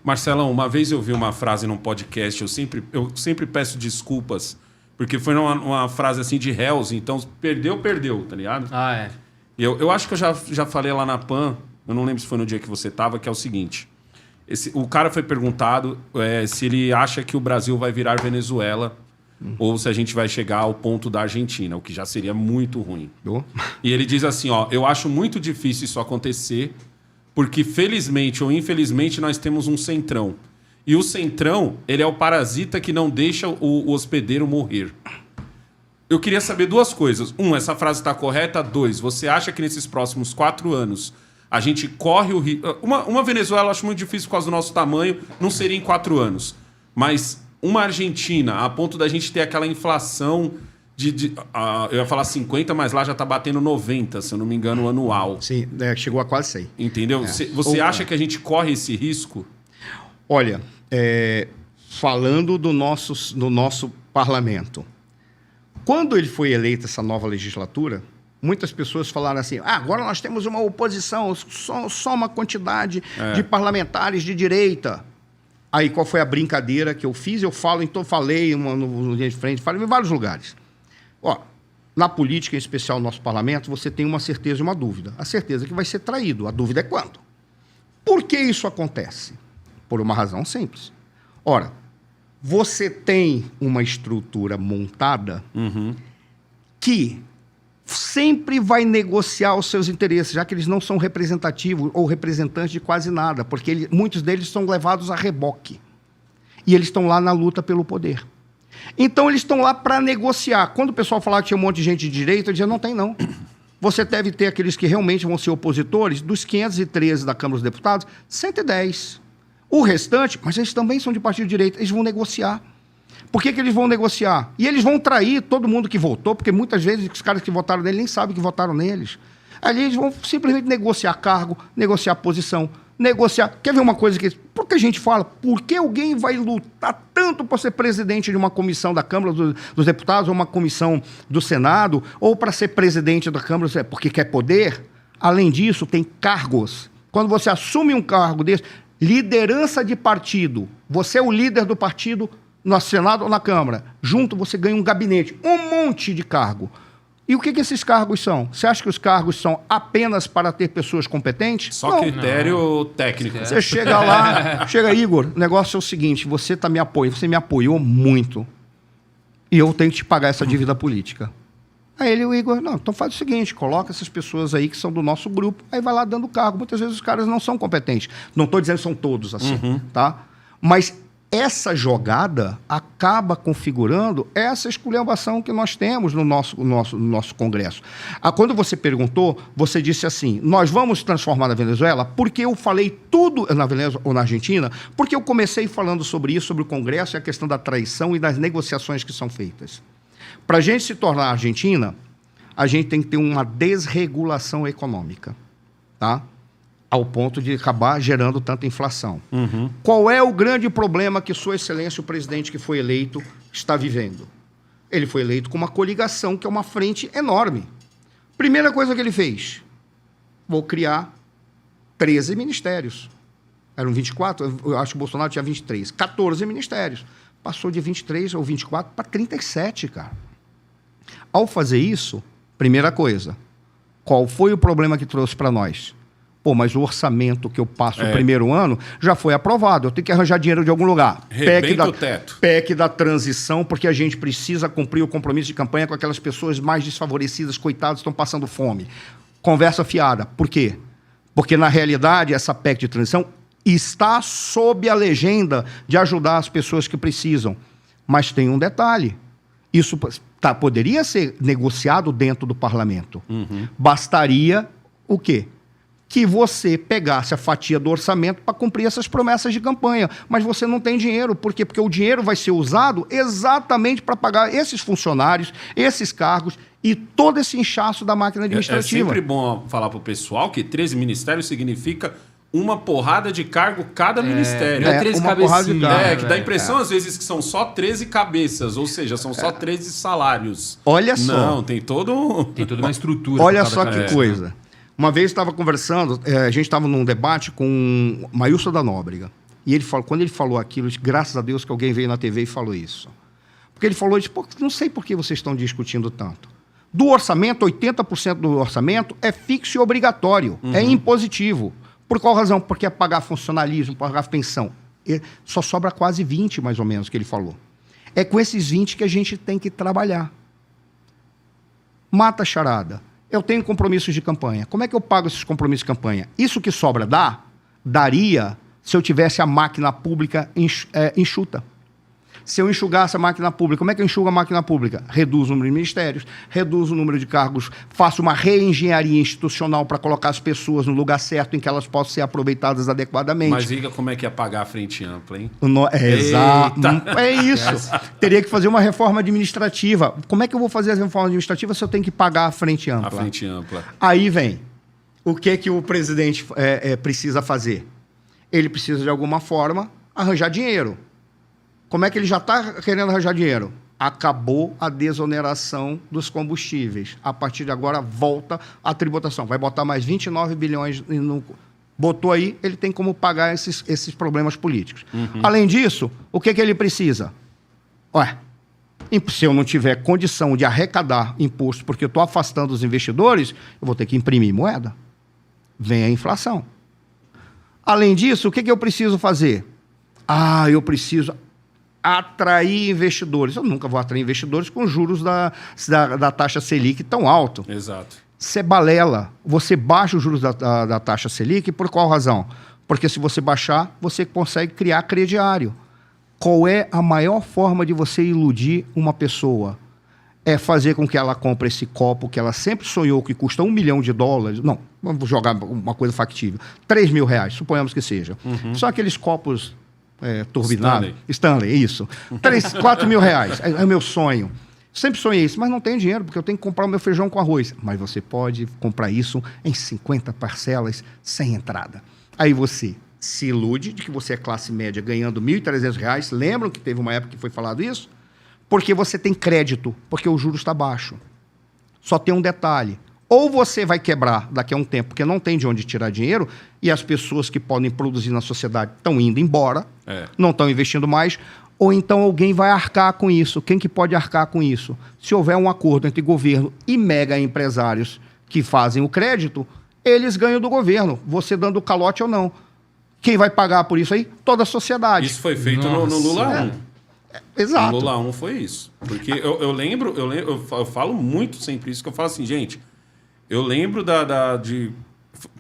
Marcelão, uma vez eu vi uma frase num podcast, eu sempre peço desculpas, porque foi uma frase assim de Hells, então perdeu, tá ligado? Ah, é. Eu acho que eu já falei lá na PAN, eu não lembro se foi no dia que você tava, que é o seguinte. O cara foi perguntado se ele acha que o Brasil vai virar Venezuela ou se a gente vai chegar ao ponto da Argentina, o que já seria muito ruim. E ele diz assim, eu acho muito difícil isso acontecer, porque felizmente ou infelizmente nós temos um centrão. E o centrão, ele é o parasita que não deixa o hospedeiro morrer. Eu queria saber duas coisas. Essa frase está correta? 2, você acha que nesses próximos 4 anos a gente corre o risco... Uma Venezuela eu acho muito difícil por causa do nosso tamanho, não seria em 4 anos. Mas uma Argentina, a ponto da gente ter aquela inflação eu ia falar 50, mas lá já está batendo 90, se eu não me engano, anual. Sim, chegou a quase 100. Entendeu? Você acha que a gente corre esse risco? Olha, falando do nosso parlamento, quando ele foi eleito essa nova legislatura, muitas pessoas falaram assim, agora nós temos uma oposição, só uma quantidade de parlamentares de direita. Aí qual foi a brincadeira que eu fiz? Eu falo, então falei no dia de frente, falei em vários lugares. Na política, em especial no nosso parlamento, você tem uma certeza e uma dúvida. A certeza é que vai ser traído, a dúvida é quando. Por que isso acontece? Por uma razão simples. Ora, você tem uma estrutura montada que sempre vai negociar os seus interesses, já que eles não são representativos ou representantes de quase nada, porque muitos deles são levados a reboque. E eles estão lá na luta pelo poder. Então, eles estão lá para negociar. Quando o pessoal falar que tinha um monte de gente de direita, eu dizia, não tem, não. Você deve ter aqueles que realmente vão ser opositores, dos 513 da Câmara dos Deputados, 110. O restante, mas eles também são de partido de direita, eles vão negociar. Por que eles vão negociar? E eles vão trair todo mundo que votou, porque muitas vezes os caras que votaram nele nem sabem que votaram neles. Ali eles vão simplesmente negociar cargo, negociar posição, negociar... Quer ver uma coisa que... Por que a gente fala? Por que alguém vai lutar tanto para ser presidente de uma comissão da Câmara dos Deputados, ou uma comissão do Senado, ou para ser presidente da Câmara? Porque quer poder? Além disso, tem cargos. Quando você assume um cargo desse, liderança de partido, você é o líder do partido no Senado ou na Câmara. Junto você ganha um gabinete, um monte de cargo. E o que esses cargos são? Você acha que os cargos são apenas para ter pessoas competentes? Só critério técnico. Você chega lá, Igor, o negócio é o seguinte, você me apoiou muito e eu tenho que te pagar essa dívida política. Aí o Igor, não, então faz o seguinte, coloca essas pessoas aí que são do nosso grupo, aí vai lá dando cargo. Muitas vezes os caras não são competentes. Não estou dizendo que são todos assim, tá? Mas essa jogada acaba configurando essa esculhambação que nós temos no nosso Congresso. Quando você perguntou, você disse assim, nós vamos transformar na Venezuela, porque eu falei tudo na Venezuela ou na Argentina, porque eu comecei falando sobre isso, sobre o Congresso e a questão da traição e das negociações que são feitas. Para a gente se tornar Argentina, a gente tem que ter uma desregulação econômica, tá? Ao ponto de acabar gerando tanta inflação. Qual é o grande problema que Sua Excelência, o presidente que foi eleito, está vivendo? Ele foi eleito com uma coligação, que é uma frente enorme. Primeira coisa que ele fez, vou criar 13 ministérios. Eram 24, eu acho que o Bolsonaro tinha 23. 14 ministérios. Passou de 23 ou 24 para 37, cara. Ao fazer isso, primeira coisa, qual foi o problema que trouxe para nós? Pô, mas o orçamento que eu passo no primeiro ano já foi aprovado. Eu tenho que arranjar dinheiro de algum lugar. Rebenta o teto. PEC da transição, porque a gente precisa cumprir o compromisso de campanha com aquelas pessoas mais desfavorecidas, coitadas, estão passando fome. Conversa fiada. Por quê? Porque, na realidade, essa PEC de transição está sob a legenda de ajudar as pessoas que precisam. Mas tem um detalhe. Isso poderia ser negociado dentro do parlamento. Bastaria o quê? Que você pegasse a fatia do orçamento para cumprir essas promessas de campanha. Mas você não tem dinheiro. Por quê? Porque o dinheiro vai ser usado exatamente para pagar esses funcionários, esses cargos e todo esse inchaço da máquina administrativa. É sempre bom falar para o pessoal que 13 ministérios significa uma porrada de cargo cada ministério. É 13 cabeças. Que dá a impressão, às vezes, que são só 13 cabeças, ou seja, são só 13 salários. Olha só. Não, tem toda uma estrutura. Olha só que coisa. Uma vez estava conversando, a gente estava num debate com Maílson da Nóbrega. E ele falou, quando ele falou aquilo, graças a Deus que alguém veio na TV e falou isso. Porque ele falou, pô, não sei por que vocês estão discutindo tanto. Do orçamento, 80% do orçamento é fixo e obrigatório, é impositivo. Por qual razão? Porque é pagar funcionalismo, pagar pensão. Só sobra quase 20, mais ou menos, que ele falou. É com esses 20 que a gente tem que trabalhar. Mata a charada. Eu tenho compromissos de campanha. Como é que eu pago esses compromissos de campanha? Isso que sobra daria se eu tivesse a máquina pública enxuta. Se eu enxugasse a máquina pública, como é que eu enxugo a máquina pública? Reduzo o número de ministérios, reduzo o número de cargos, faço uma reengenharia institucional para colocar as pessoas no lugar certo em que elas possam ser aproveitadas adequadamente. Mas diga como é que ia pagar a frente ampla, hein? Exato. É isso. Teria que fazer uma reforma administrativa. Como é que eu vou fazer a reforma administrativa se eu tenho que pagar a frente ampla? A frente ampla. Aí vem. O que o presidente precisa fazer? Ele precisa, de alguma forma, arranjar dinheiro. Como é que ele já está querendo arranjar dinheiro? Acabou a desoneração dos combustíveis. A partir de agora, volta a tributação. Vai botar mais 29 bilhões. Botou aí, ele tem como pagar esses problemas políticos. Além disso, o que ele precisa? Se eu não tiver condição de arrecadar imposto porque eu estou afastando os investidores, eu vou ter que imprimir moeda. Vem a inflação. Além disso, o que eu preciso fazer? Eu preciso atrair investidores. Eu nunca vou atrair investidores com juros da taxa Selic tão alto. Exato. Você balela. Você baixa os juros da taxa Selic por qual razão? Porque se você baixar, você consegue criar crediário. Qual é a maior forma de você iludir uma pessoa? É fazer com que ela compre esse copo que ela sempre sonhou que custa $1 milhão. Não, vamos jogar uma coisa factível. R$3.000, suponhamos que seja. São aqueles copos turbinados. Stanley, isso. R$4.000. É o meu sonho. Sempre sonhei isso, mas não tenho dinheiro, porque eu tenho que comprar o meu feijão com arroz. Mas você pode comprar isso em 50 parcelas sem entrada. Aí você se ilude de que você é classe média ganhando R$1.300. Lembram que teve uma época que foi falado isso? Porque você tem crédito, porque o juros está baixo. Só tem um detalhe. Ou você vai quebrar daqui a um tempo, porque não tem de onde tirar dinheiro, e as pessoas que podem produzir na sociedade estão indo embora, não estão investindo mais, ou então alguém vai arcar com isso. Quem que pode arcar com isso? Se houver um acordo entre governo e mega empresários que fazem o crédito, eles ganham do governo, você dando calote ou não. Quem vai pagar por isso aí? Toda a sociedade. Isso foi feito no Lula 1. Exato. No Lula 1 foi isso. Porque eu lembro, eu falo muito sempre isso, que eu falo assim, gente, eu lembro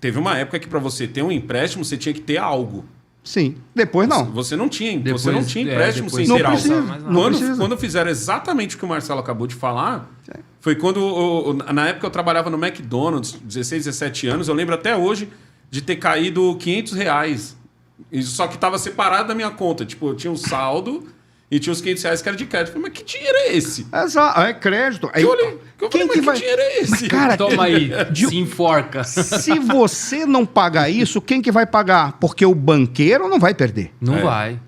teve uma época que para você ter um empréstimo, você tinha que ter algo. Sim. Depois não. Você não tinha empréstimo sem ter algo. Quando fizeram exatamente o que o Marcelo acabou de falar, foi quando, na época eu trabalhava no McDonald's, 16, 17 anos, eu lembro até hoje de ter caído R$500. Só que estava separado da minha conta. Tipo, eu tinha um saldo e tinha os R$500 que era de crédito. Eu falei, mas que dinheiro é esse? Exato, é crédito. Aí, que dinheiro é esse? Mas, cara, toma aí, se enforca. Se você não pagar isso, quem que vai pagar? Porque o banqueiro não vai perder. Não vai.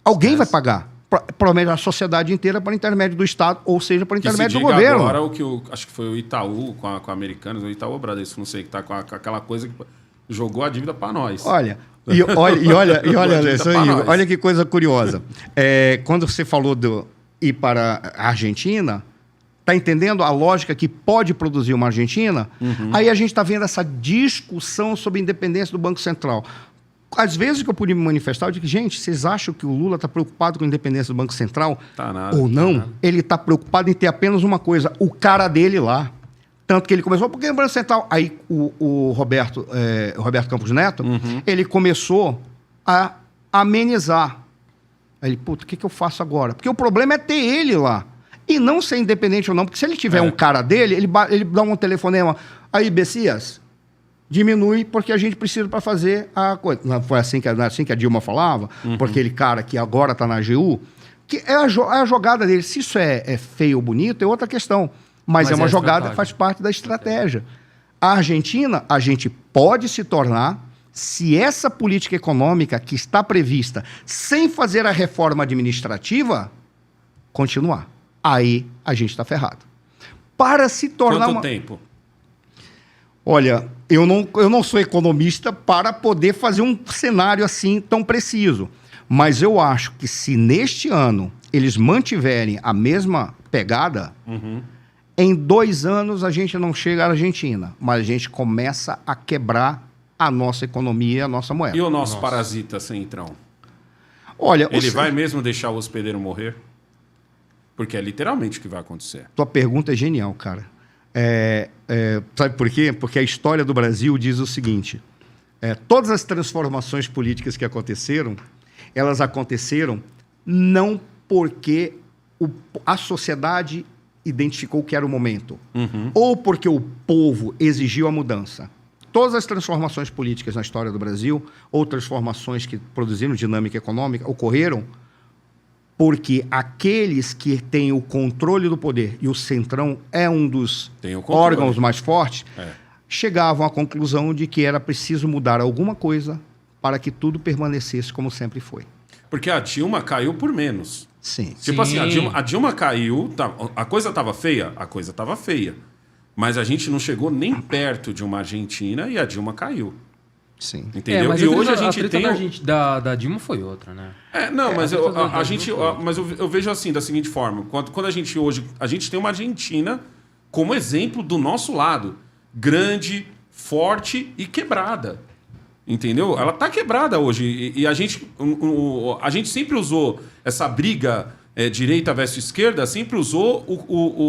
Alguém vai pagar. Provavelmente a sociedade inteira por intermédio do Estado, ou seja, por intermédio do governo. Agora o que acho que foi o Itaú com a Americanas, o Itaú Bradesco, não sei, que tá com aquela coisa que jogou a dívida para nós. Olha, olha que coisa curiosa. Quando você falou de ir para a Argentina, tá entendendo a lógica que pode produzir uma Argentina? Aí a gente está vendo essa discussão sobre a independência do Banco Central. Às vezes que eu pude me manifestar, eu digo, gente, vocês acham que o Lula está preocupado com a independência do Banco Central? Tá nada. Ou não? Ele está preocupado em ter apenas uma coisa, o cara dele lá. Tanto que ele começou, porque o Banco Central... Aí o Roberto Campos Neto, ele começou a amenizar. Aí ele, puta, o que eu faço agora? Porque o problema é ter ele lá. E não ser independente ou não, porque se ele tiver um cara dele, ele dá um telefonema. Aí, Bessias, diminui porque a gente precisa para fazer a coisa. Não foi assim que a Dilma falava? Porque aquele cara que agora está na AGU, que é a jogada dele. Se isso é feio ou bonito, é outra questão. Mas é uma jogada, faz parte da estratégia. A Argentina, a gente pode se tornar, se essa política econômica que está prevista, sem fazer a reforma administrativa, continuar. Aí a gente está ferrado. Para se tornar... Quanto tempo? Olha, eu não sou economista para poder fazer um cenário assim tão preciso. Mas eu acho que se neste ano eles mantiverem a mesma pegada, em 2 anos a gente não chega à Argentina, mas a gente começa a quebrar a nossa economia e a nossa moeda. E o nosso parasita centrão? Olha, Ele vai mesmo deixar o hospedeiro morrer? Porque é literalmente o que vai acontecer. Tua pergunta é genial, cara. Sabe por quê? Porque a história do Brasil diz o seguinte: todas as transformações políticas que aconteceram, elas aconteceram não porque a sociedade identificou que era o momento, ou porque o povo exigiu a mudança. Todas as transformações políticas na história do Brasil, ou transformações que produziram dinâmica econômica, ocorreram porque aqueles que têm o controle do poder, e o Centrão é um dos órgãos mais fortes, chegavam à conclusão de que era preciso mudar alguma coisa para que tudo permanecesse como sempre foi. Porque a Dilma caiu por menos. Sim. Tipo assim, a Dilma caiu, a coisa estava feia? A coisa estava feia. Mas a gente não chegou nem perto de uma Argentina e a Dilma caiu. Sim. Entendeu? Mas e hoje a gente tem... da Dilma foi outra, né? Mas eu vejo assim, da seguinte forma. Quando a gente hoje... A gente tem uma Argentina como exemplo do nosso lado. Grande, forte e quebrada. Entendeu? Ela tá quebrada hoje. E a gente sempre usou essa briga direita versus esquerda, sempre usou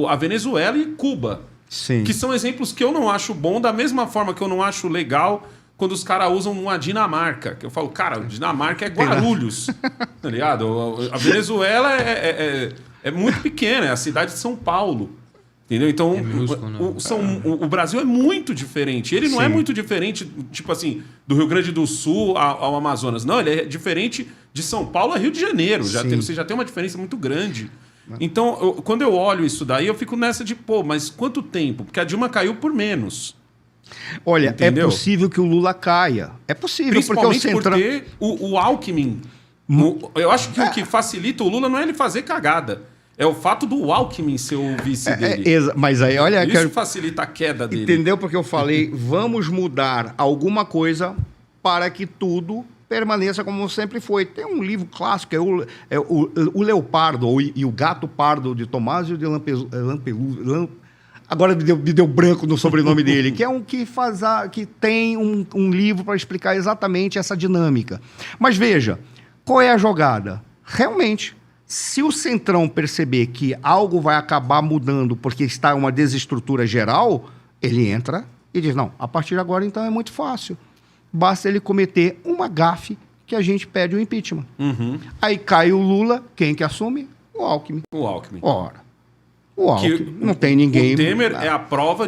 a Venezuela e Cuba. Sim. Que são exemplos que eu não acho bom, da mesma forma que eu não acho legal quando os caras usam uma Dinamarca. Que eu falo, cara, Dinamarca é Guarulhos. Tá ligado? A Venezuela é muito pequena, é a cidade de São Paulo. Entendeu? Então, o Brasil é muito diferente. Ele não é muito diferente, tipo assim, do Rio Grande do Sul ao Amazonas. Não, ele é diferente de São Paulo a Rio de Janeiro. Você já tem uma diferença muito grande. Então, quando eu olho isso daí, eu fico nessa de, mas quanto tempo? Porque a Dilma caiu por menos. Olha, entendeu? É possível que o Lula caia. É possível, principalmente porque o Centrão... porque o Alckmin... eu acho que o que facilita o Lula não é ele fazer cagada. É o fato do Alckmin ser o vice dele. Mas aí, olha... Isso facilita a queda dele. Entendeu? Porque eu falei, vamos mudar alguma coisa para que tudo permaneça como sempre foi. Tem um livro clássico, o Leopardo e o Gato Pardo, de Tomásio de Lampeluso. Agora me deu branco no sobrenome dele, que é um que tem um livro para explicar exatamente essa dinâmica. Mas veja, qual é a jogada? Realmente, se o Centrão perceber que algo vai acabar mudando porque está uma desestrutura geral, ele entra e diz, não, a partir de agora então é muito fácil. Basta ele cometer uma gafe que a gente pede o impeachment. Aí cai o Lula, quem que assume? O Alckmin. O Alckmin. Ora, o Alckmin, não tem ninguém... O Temer é a prova de